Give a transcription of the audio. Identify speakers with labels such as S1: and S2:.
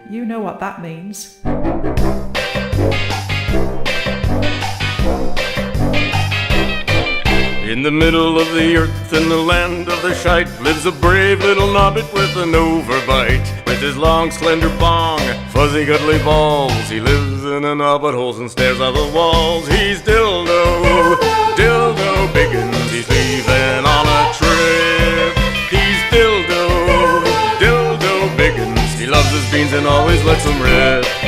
S1: You know what that means.
S2: In the middle of the earth, in the land of the shite, lives a brave little Nobbit with an overbite. With his long, slender bong, fuzzy, cuddly balls, he lives in a Nobbit hole and stares at the walls. He's Dildo, Dildo Bigguns, he's leaving on a trip. He's Dildo, Dildo Bigguns, he loves his beans and always lets them rip.